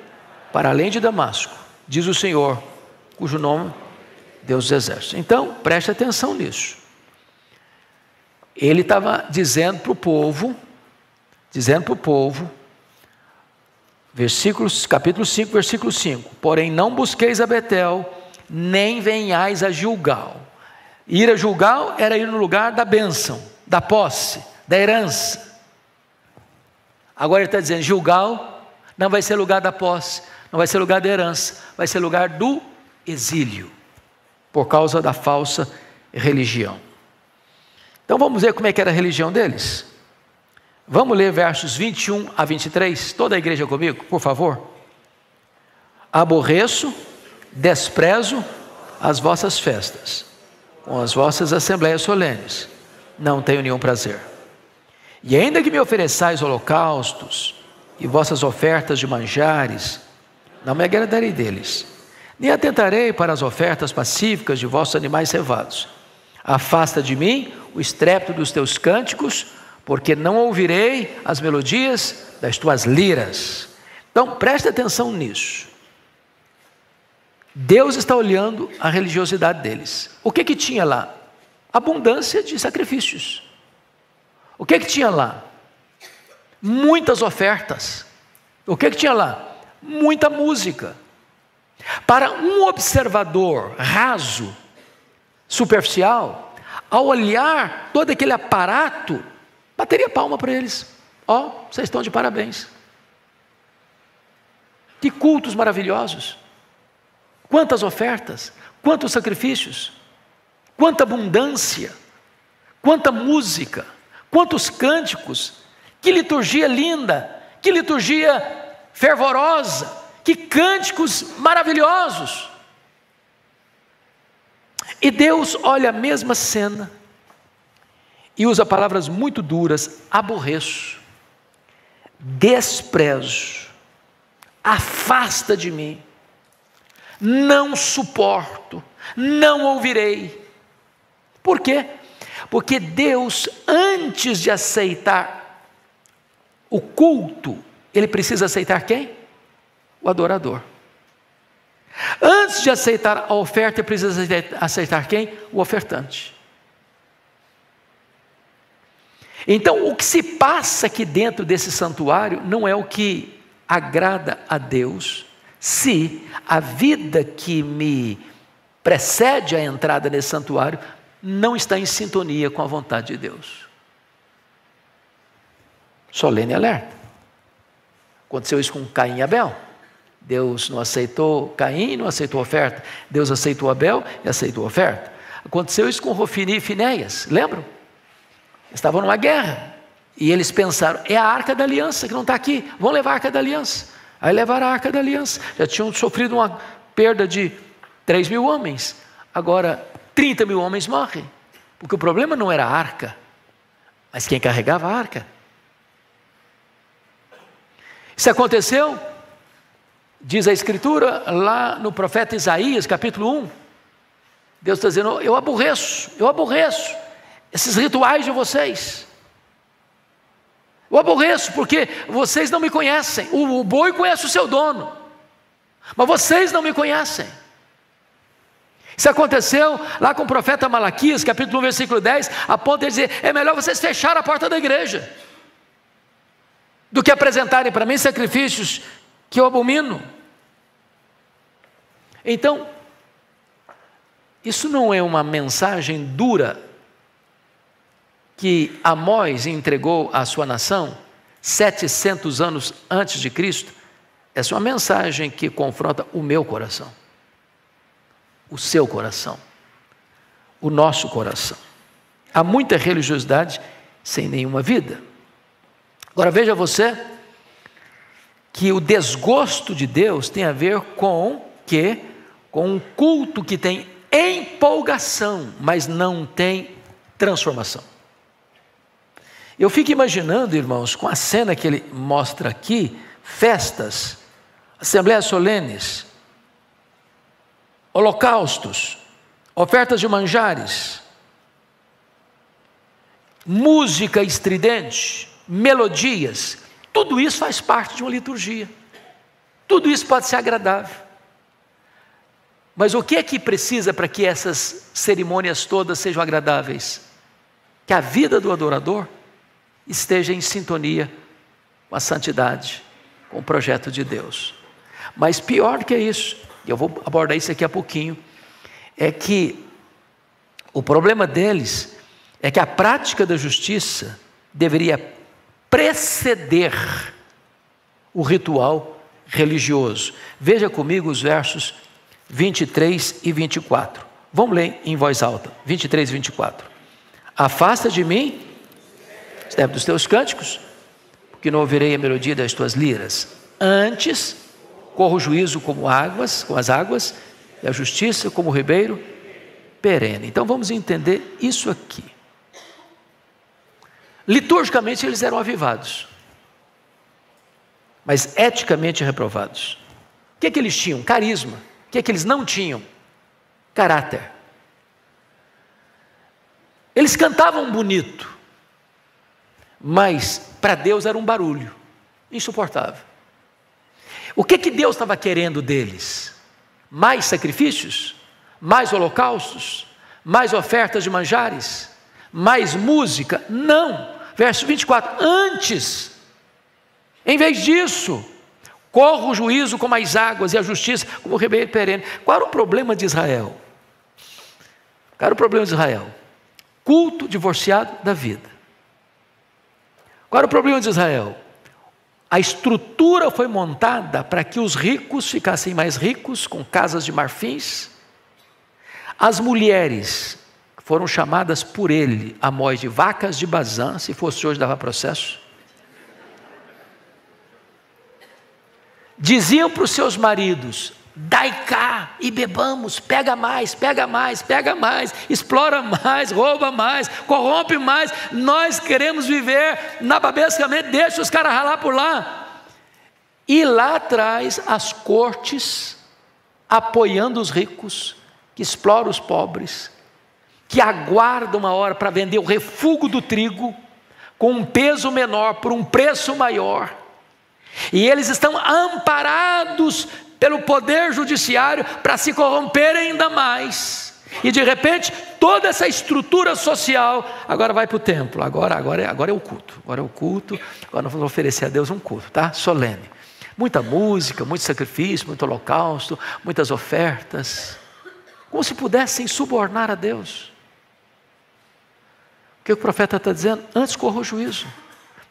para além de Damasco, diz o Senhor, cujo nome Deus dos exércitos. Então, preste atenção nisso. Ele estava dizendo para o povo, capítulo 5, versículo 5: porém não busqueis a Betel, nem venhais a Gilgal. Ir a Gilgal era ir no lugar da bênção, da posse, da herança. Agora ele está dizendo: Gilgal não vai ser lugar da posse, não vai ser lugar da herança, vai ser lugar do exílio, por causa da falsa religião. Então vamos ver como é que era a religião deles. Vamos ler versos 21 a 23, toda a igreja comigo, por favor. Aborreço, desprezo as vossas festas, com as vossas assembleias solenes, não tenho nenhum prazer. E ainda que me ofereçais holocaustos e vossas ofertas de manjares, não me agradarei deles, nem atentarei para as ofertas pacíficas de vossos animais cevados. Afasta de mim o estrépito dos teus cânticos, porque não ouvirei as melodias das tuas liras. Então preste atenção nisso. Deus está olhando a religiosidade deles. O que tinha lá? Abundância de sacrifícios. O que tinha lá? Muitas ofertas. O que tinha lá? Muita música. Para um observador raso, superficial, ao olhar todo aquele aparato, bateria palma para eles. Vocês estão de parabéns. Que cultos maravilhosos. Quantas ofertas, quantos sacrifícios, quanta abundância, quanta música, quantos cânticos, que liturgia linda, que liturgia fervorosa, que cânticos maravilhosos. E Deus olha a mesma cena e usa palavras muito duras: aborreço, desprezo, afasta de mim, não suporto, não ouvirei. Por quê? Porque Deus, antes de aceitar o culto, Ele precisa aceitar quem? O adorador. Antes de aceitar a oferta, Ele precisa aceitar quem? O ofertante. Então, o que se passa aqui dentro desse santuário não é o que agrada a Deus, se a vida que me precede a entrada nesse santuário não está em sintonia com a vontade de Deus. Solene alerta. Aconteceu isso com Caim e Abel. Deus não aceitou Caim e não aceitou a oferta. Deus aceitou Abel e aceitou a oferta. Aconteceu isso com Rofini e Finéias, lembram? Estavam numa guerra e eles pensaram, é a arca da aliança que não está aqui, vão levar a arca da aliança. Aí levaram a arca da aliança. Já tinham sofrido uma perda de 3.000 homens. Agora 30.000 homens morrem. Porque o problema não era a arca, mas quem carregava a arca. Isso aconteceu, diz a Escritura, lá no profeta Isaías, capítulo 1. Deus está dizendo, eu aborreço esses rituais de vocês. Eu aborreço porque vocês não me conhecem. O boi conhece o seu dono, mas vocês não me conhecem. Isso aconteceu lá com o profeta Malaquias, capítulo 1, versículo 10, a ponto de dizer, é melhor vocês fecharem a porta da igreja do que apresentarem para mim sacrifícios que eu abomino. Então, isso não é uma mensagem dura que Amós entregou à sua nação 700 anos antes de Cristo. Essa é uma mensagem que confronta o meu coração, o seu coração, o nosso coração. Há muita religiosidade sem nenhuma vida. Agora veja você que o desgosto de Deus tem a ver com um culto que tem empolgação, mas não tem transformação. Eu fico imaginando, irmãos, com a cena que ele mostra aqui, festas, assembleias solenes, holocaustos, ofertas de manjares, música estridente, melodias, tudo isso faz parte de uma liturgia. Tudo isso pode ser agradável. Mas o que é que precisa para que essas cerimônias todas sejam agradáveis? Que a vida do adorador esteja em sintonia com a santidade, com o projeto de Deus. Mas pior do que isso, e eu vou abordar isso aqui a pouquinho, é que o problema deles é que a prática da justiça deveria preceder o ritual religioso. Veja comigo os versos 23 e 24. Vamos ler em voz alta, 23 e 24. Afasta de mim os tempos dos teus cânticos, porque não ouvirei a melodia das tuas liras. Antes, corra o juízo como as águas, e a justiça como o ribeiro perene. Então vamos entender isso aqui. Liturgicamente eles eram avivados, mas eticamente reprovados. O que é que eles tinham? Carisma. O que é que eles não tinham? Caráter. Eles cantavam bonito, mas para Deus era um barulho insuportável. O que Deus estava querendo deles? Mais sacrifícios? Mais holocaustos? Mais ofertas de manjares? Mais música? Não. Verso 24, antes, em vez disso, corra o juízo como as águas e a justiça como o ribeiro perene. Qual era o problema de Israel? Qual era o problema de Israel? Culto divorciado da vida. Qual era o problema de Israel? A estrutura foi montada para que os ricos ficassem mais ricos, com casas de marfins. As mulheres foram chamadas por ele, Amós, de vacas de Bazã. Se fosse hoje dava processo. Diziam para os seus maridos, dai cá e bebamos, pega mais, explora mais, rouba mais, corrompe mais, nós queremos viver nababescamente, deixa os caras ralar por lá. E lá atrás as cortes apoiando os ricos, que exploram os pobres, que aguardam uma hora para vender o refúgio do trigo, com um peso menor, por um preço maior, e eles estão amparados pelo poder judiciário para se corromperem ainda mais. E de repente, toda essa estrutura social agora vai para o templo. Agora é o culto. Agora nós vamos oferecer a Deus um culto, tá? Solene. Muita música, muito sacrifício, muito holocausto, muitas ofertas, como se pudessem subornar a Deus. O que o profeta está dizendo? Antes corra o juízo.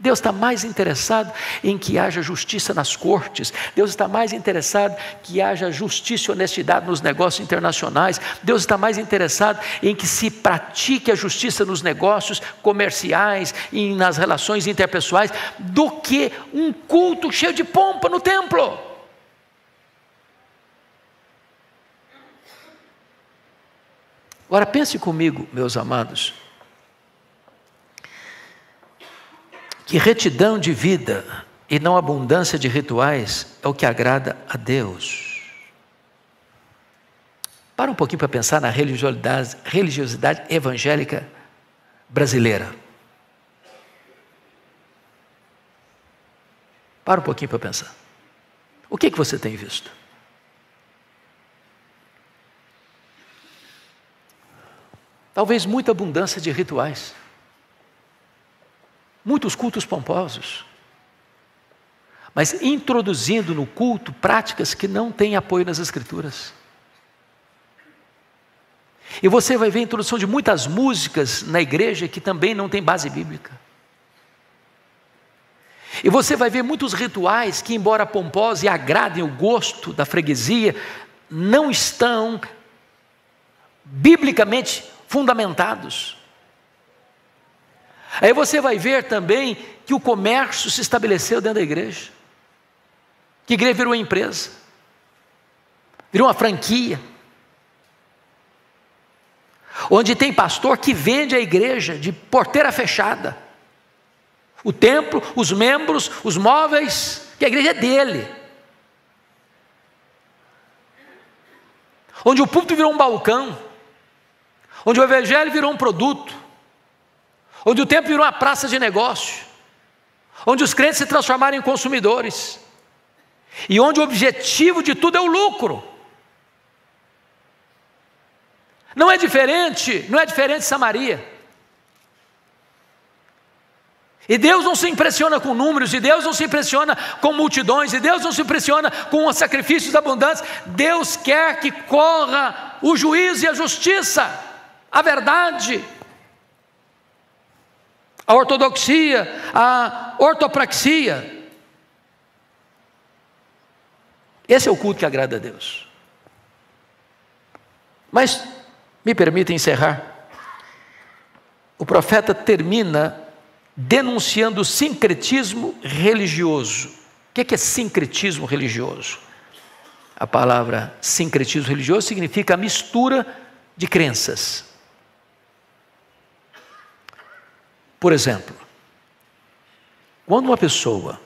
Deus está mais interessado em que haja justiça nas cortes. Deus está mais interessado que haja justiça e honestidade nos negócios internacionais. Deus está mais interessado em que se pratique a justiça nos negócios comerciais e nas relações interpessoais do que um culto cheio de pompa no templo. Agora pense comigo, meus amados, que retidão de vida e não abundância de rituais é o que agrada a Deus. Para um pouquinho para pensar na religiosidade evangélica brasileira. Para um pouquinho para pensar. O que você tem visto? Talvez muita abundância de rituais. Muitos cultos pomposos, mas introduzindo no culto práticas que não têm apoio nas Escrituras. E você vai ver a introdução de muitas músicas na igreja que também não tem base bíblica. E você vai ver muitos rituais que, embora pomposos e agradem o gosto da freguesia, não estão biblicamente fundamentados. Aí você vai ver também que o comércio se estabeleceu dentro da igreja, que a igreja virou uma empresa, virou uma franquia, onde tem pastor que vende a igreja de porteira fechada, o templo, os membros, os móveis, que a igreja é dele, onde o púlpito virou um balcão, onde o evangelho virou um produto, onde o templo virou uma praça de negócio, onde os crentes se transformaram em consumidores, e onde o objetivo de tudo é o lucro. Não é diferente de Samaria. E Deus não se impressiona com números, e Deus não se impressiona com multidões, e Deus não se impressiona com sacrifícios abundantes. Deus quer que corra o juízo e a justiça, a verdade, a ortodoxia, a ortopraxia. Esse é o culto que agrada a Deus. Mas, me permita encerrar. O profeta termina denunciando o sincretismo religioso. O que é sincretismo religioso? A palavra sincretismo religioso significa a mistura de crenças. Por exemplo, quando uma pessoa,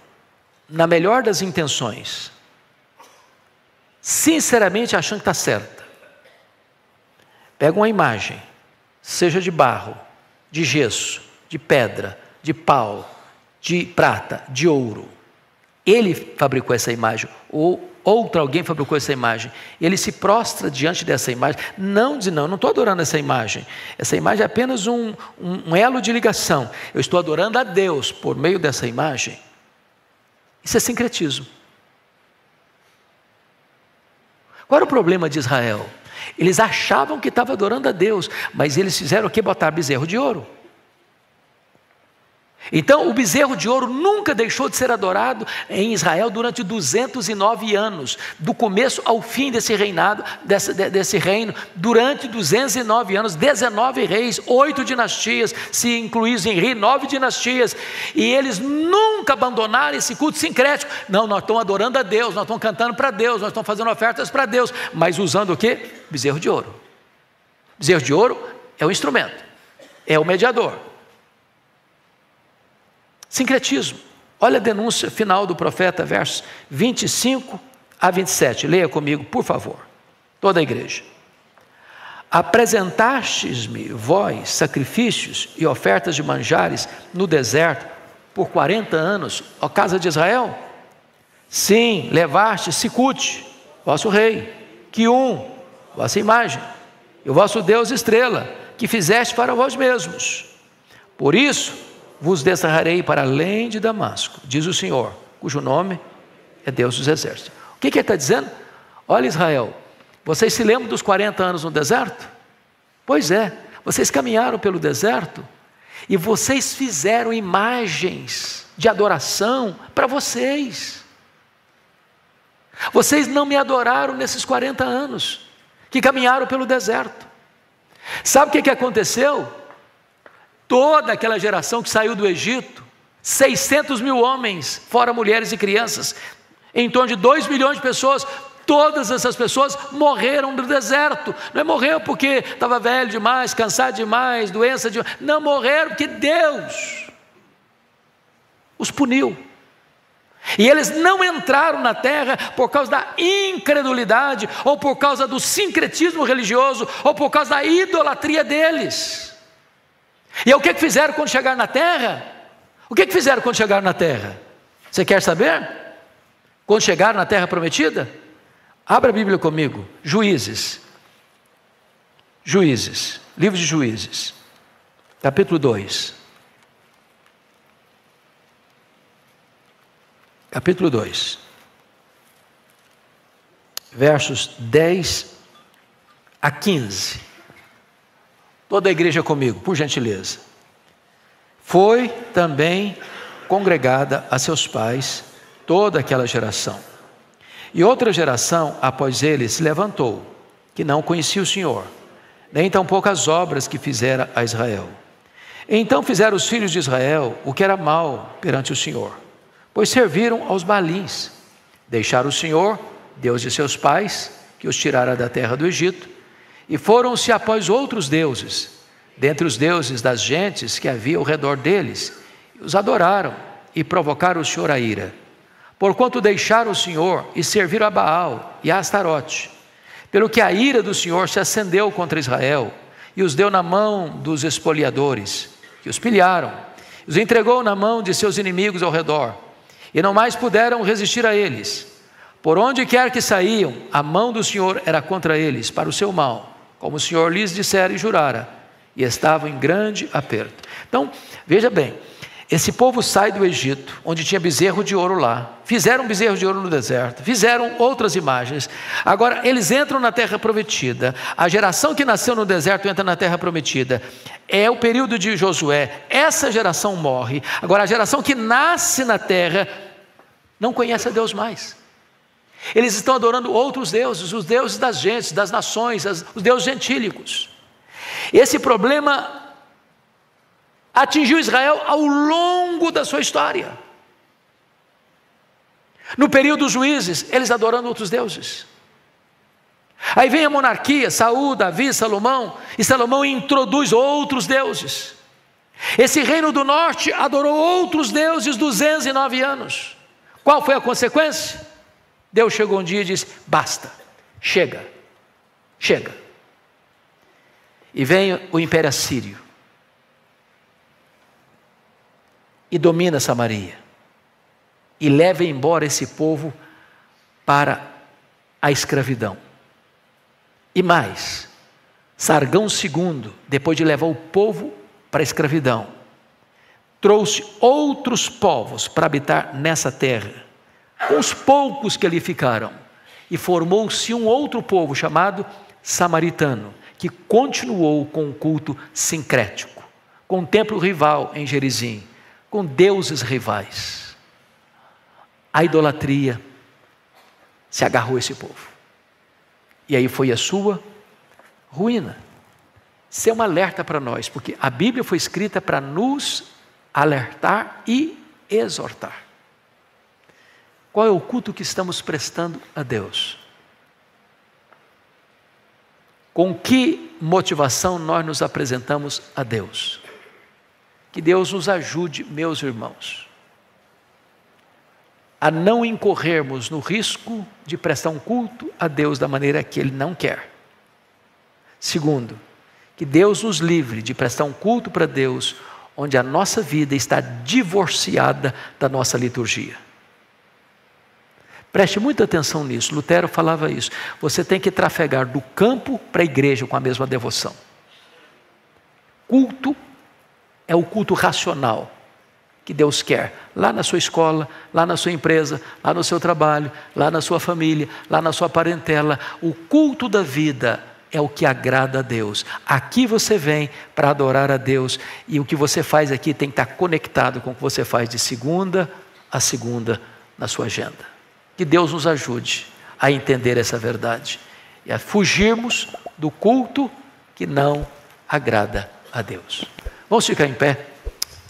na melhor das intenções, sinceramente achando que está certa, pega uma imagem, seja de barro, de gesso, de pedra, de pau, de prata, de ouro, ele fabricou essa imagem, ou alguém fabricou essa imagem, ele se prostra diante dessa imagem, não estou adorando essa imagem é apenas um elo de ligação, eu estou adorando a Deus por meio dessa imagem. Isso é sincretismo. Qual era o problema de Israel? Eles achavam que estavam adorando a Deus, mas eles fizeram o quê? Botar bezerro de ouro. Então o bezerro de ouro nunca deixou de ser adorado em Israel durante 209 anos, do começo ao fim desse reinado, desse reino, durante 209 anos, 19 reis, 8 dinastias, se incluídos em rei, 9 dinastias, e eles nunca abandonaram esse culto sincrético. Não, nós estamos adorando a Deus, nós estamos cantando para Deus, nós estamos fazendo ofertas para Deus, mas usando o quê? Bezerro de ouro. Bezerro de ouro é o instrumento, é o mediador. Sincretismo. Olha a denúncia final do profeta, versos 25 a 27. Leia comigo, por favor. Toda a igreja. Apresentastes-me vós sacrifícios e ofertas de manjares no deserto por 40 anos, ó casa de Israel? Sim, levaste Sicute, vosso rei, Quium, vossa imagem, e o vosso Deus estrela, que fizeste para vós mesmos. Por isso vos desterrarei para além de Damasco, diz o Senhor, cujo nome é Deus dos exércitos. O que ele está dizendo? Olha, Israel, vocês se lembram dos 40 anos no deserto? Pois é, vocês caminharam pelo deserto e vocês fizeram imagens de adoração para vocês. Vocês não me adoraram nesses 40 anos que caminharam pelo deserto. Sabe o que aconteceu? Toda aquela geração que saiu do Egito, 600 mil homens, fora mulheres e crianças, em torno de 2 milhões de pessoas, todas essas pessoas morreram no deserto. Não é morreu porque estava velho demais, cansado demais, doença demais. Não, morreram porque Deus os puniu. E eles não entraram na terra por causa da incredulidade, ou por causa do sincretismo religioso, ou por causa da idolatria deles. E o que fizeram quando chegaram na terra? O que fizeram quando chegaram na terra? Você quer saber? Quando chegaram na terra prometida? Abra a Bíblia comigo. Juízes, livro de Juízes, capítulo 2. Capítulo 2, versos 10 a 15. Toda a igreja comigo, por gentileza. Foi também congregada a seus pais toda aquela geração. E outra geração após ele se levantou, que não conhecia o Senhor, nem tampouco as obras que fizera a Israel. Então fizeram os filhos de Israel o que era mal perante o Senhor, pois serviram aos Baalins, deixaram o Senhor, Deus de seus pais, que os tirara da terra do Egito, e foram-se após outros deuses, dentre os deuses das gentes que havia ao redor deles, e os adoraram e provocaram o Senhor a ira, porquanto deixaram o Senhor e serviram a Baal e a Astarote, pelo que a ira do Senhor se acendeu contra Israel, e os deu na mão dos espoliadores, que os pilharam, os entregou na mão de seus inimigos ao redor, e não mais puderam resistir a eles. Por onde quer que saíam, a mão do Senhor era contra eles, para o seu mal, como o Senhor lhes dissera e jurara, e estavam em grande aperto. Então, veja bem, esse povo sai do Egito, onde tinha bezerro de ouro lá, fizeram bezerro de ouro no deserto, fizeram outras imagens, agora eles entram na terra prometida, a geração que nasceu no deserto entra na terra prometida, é o período de Josué, essa geração morre, agora a geração que nasce na terra, não conhece a Deus mais, eles estão adorando outros deuses, os deuses das gentes, das nações, os deuses gentílicos. Esse problema atingiu Israel ao longo da sua história. No período dos juízes, eles adorando outros deuses. Aí vem a monarquia, Saul, Davi, Salomão, e Salomão introduz outros deuses. Esse reino do norte adorou outros deuses 209 anos. Qual foi a consequência? Deus chegou um dia e disse: basta, chega. E vem o Império Assírio e domina Samaria, e leva embora esse povo para a escravidão. E mais, Sargão II, depois de levar o povo para a escravidão, trouxe outros povos para habitar nessa terra, com os poucos que ali ficaram, e formou-se um outro povo chamado samaritano, que continuou com o culto sincrético, com um templo rival em Gerizim, com deuses rivais. A idolatria se agarrou a esse povo, e aí foi a sua ruína. Isso é um alerta para nós, porque a Bíblia foi escrita para nos alertar e exortar. Qual é o culto que estamos prestando a Deus? Com que motivação nós nos apresentamos a Deus? Que Deus nos ajude, meus irmãos, a não incorrermos no risco de prestar um culto a Deus da maneira que Ele não quer. Segundo, que Deus nos livre de prestar um culto para Deus onde a nossa vida está divorciada da nossa liturgia. Preste muita atenção nisso. Lutero falava isso. Você tem que trafegar do campo para a igreja com a mesma devoção. Culto é o culto racional. que Deus quer, lá na sua escola, lá na sua empresa, lá no seu trabalho, lá na sua família, lá na sua parentela. O culto da vida é o que agrada a Deus. Aqui você vem para adorar a Deus, e o que você faz aqui tem que estar conectado com o que você faz de segunda a segunda na sua agenda. Que Deus nos ajude a entender essa verdade e a fugirmos do culto que não agrada a Deus. Vamos ficar em pé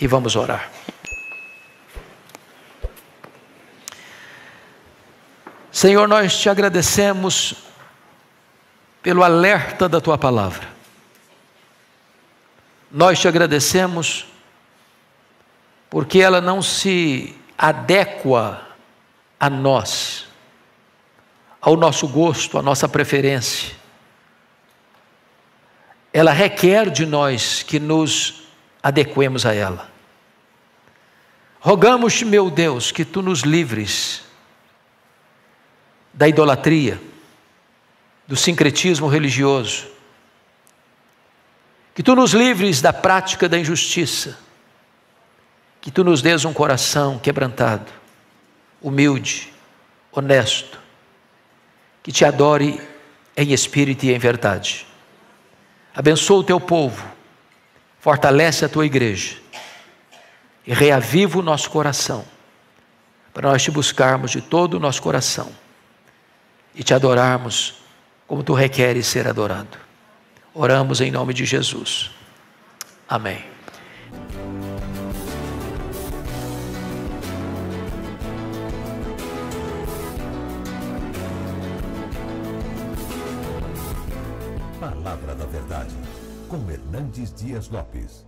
e vamos orar. Senhor, nós te agradecemos pelo alerta da tua palavra. Nós te agradecemos porque ela não se adequa a nós, ao nosso gosto, à nossa preferência. Ela requer de nós que nos adequemos a ela. Rogamos-te, meu Deus, que tu nos livres da idolatria, do sincretismo religioso, que tu nos livres da prática da injustiça, que tu nos dês um coração quebrantado, humilde, honesto, que te adore em espírito e em verdade. Abençoa o teu povo, fortalece a tua igreja e reaviva o nosso coração, para nós te buscarmos de todo o nosso coração e te adorarmos como tu requeres ser adorado. Oramos em nome de Jesus. Amém. Palavra da Verdade, com Hernandes Dias Lopes.